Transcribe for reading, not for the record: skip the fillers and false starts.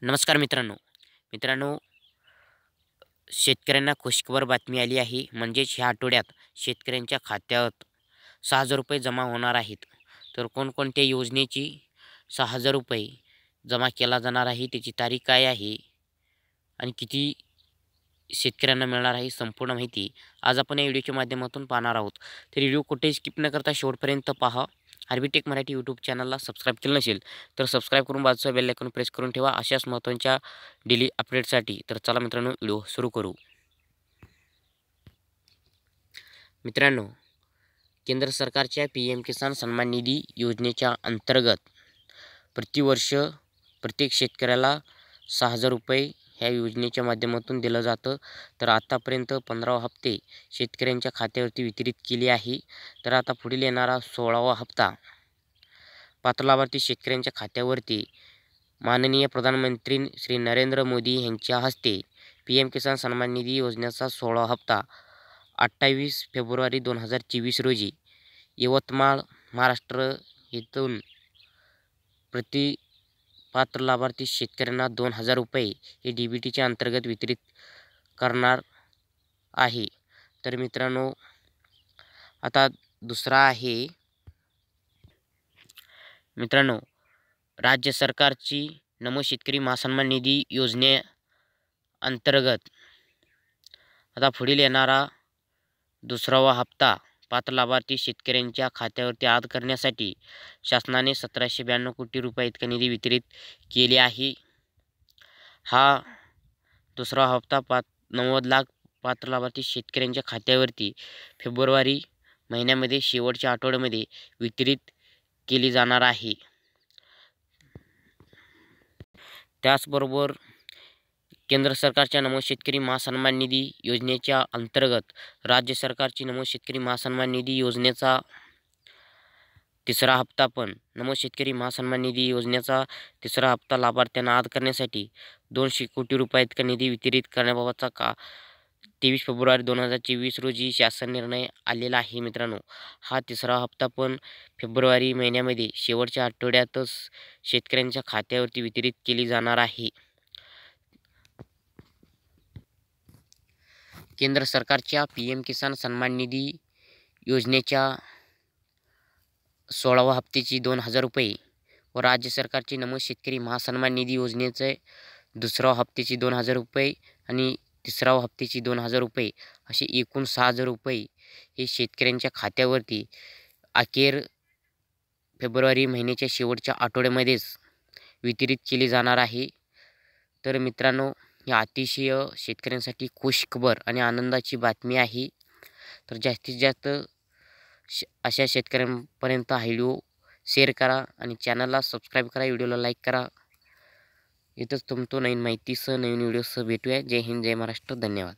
नमस्कार मित्रांनो. मित्रांनो, शेतकऱ्यांना खुशखबर बातमी आली आहे. म्हणजेच ह्या आठवड्यात शेतकऱ्यांच्या खात्यात ₹6,000 जमा होणार आहेत. तर कोणकोणत्या योजनेची ₹6,000 जमा केला जाणार आहे, त्याची तारीख काय आहे आणि किती शेतकऱ्यांना मिळणार आहे, संपूर्ण माहिती आज आपण या व्हिडिओच्या माध्यमातून पाहणार आहोत. तर व्हिडिओ कुठेही स्किप न करता शेवटपर्यंत पहा. आरबीटेक मराठी यूट्यूब चॅनलला सबस्क्राईब केलं नसेल तर सबस्क्राईब करून बाजूचा बेल आयकॉन प्रेस करून ठेवा अशाच महत्त्वाच्या डेली अपडेटसाठी. तर चला मित्रांनो, व्हिडिओ सुरू करू. मित्रांनो, केंद्र सरकारच्या PM किसान सन्मान निधी योजनेच्या अंतर्गत प्रतिवर्ष प्रत्येक शेतकऱ्याला ₹6,000 ह्या योजनेच्या माध्यमातून दिलं जातं. तर आतापर्यंत 15 हप्ते शेतकऱ्यांच्या खात्यावरती वितरित केले आहे. तर आता पुढील येणारा 16वा हप्ता पात्र लाभार्थी शेतकऱ्यांच्या खात्यावरती माननीय प्रधानमंत्री श्री नरेंद्र मोदी यांच्या हस्ते PM किसान सन्मान निधी योजनेचा 16वा हप्ता 28 फेब्रुवारी 2024 रोजी यवतमाळ, महाराष्ट्र येथून प्रति पात्र लाभार्थी शेतकऱ्यांना ₹2,000 हे DBTच्या अंतर्गत वितरित करणार आहे. तर मित्रांनो, आता दुसरा आहे मित्रांनो, राज्य सरकारची नमो शेतकरी महासन्मान निधी योजनेअंतर्गत आता पुढील येणारा दुसरावा हप्ता पात्र लाभार्थी शेतकऱ्यांच्या खात्यावरती ॲड करण्यासाठी शासनाने ₹1,792 कोटी इतका निधी वितरित केले आहे. हा दुसरा हप्ता 90 लाख पात्र लाभार्थी शेतकऱ्यांच्या खात्यावरती फेब्रुवारी महिन्यामध्ये शेवटच्या आठवड्यामध्ये वितरित केली जाणार आहे. त्याचबरोबर केंद्र सरकारच्या नमो शेतकरी महासन्मान निधी योजनेच्या अंतर्गत राज्य सरकारची नमो शेतकरी महासन्मान निधी योजनेचा तिसरा हप्ता पण नमो शेतकरी महासन्मान निधी योजनेचा तिसरा हप्ता लाभार्थ्यांना ॲड करण्यासाठी ₹200 कोटी इतका निधी वितरित करण्याबाबतचा 23 फेब्रुवारी 2024 रोजी शासन निर्णय आलेला आहे. मित्रांनो, हा तिसरा हप्ता पण फेब्रुवारी महिन्यामध्ये शेवटच्या आठवड्यातच शेतकऱ्यांच्या खात्यावरती वितरित केली जाणार आहे. केंद्र सरकारच्या PM किसान सन्मान निधी योजनेच्या 16व्या हप्त्याची ₹2,000 व राज्य सरकारची नमो शेतकरी महासन्मान निधी योजनेचे दुसऱ्या हप्त्याची ₹2,000 आणि तिसऱ्या हप्त्याची ₹2,000 असे एकूण ₹6,000 हे शेतकऱ्यांच्या खात्यावरती अखेर फेब्रुवारी महिन्याच्या शेवटच्या आठवड्यामध्येच वितरित केली जाणार आहे. तर मित्रांनो, ही अतिशय शेतकऱ्यांसाठी खुशखबर आणि आनंदाची बातमी आहे. तर जास्तीत जास्त अशा शेतकऱ्यांपर्यंत हा व्हिडिओ शेअर करा आणि चॅनलला सबस्क्राईब करा, व्हिडिओला लाईक करा. इथंच तुमचं नवीन माहितीसह नवीन व्हिडिओसह भेटूया. जय हिंद, जय महाराष्ट्र. धन्यवाद.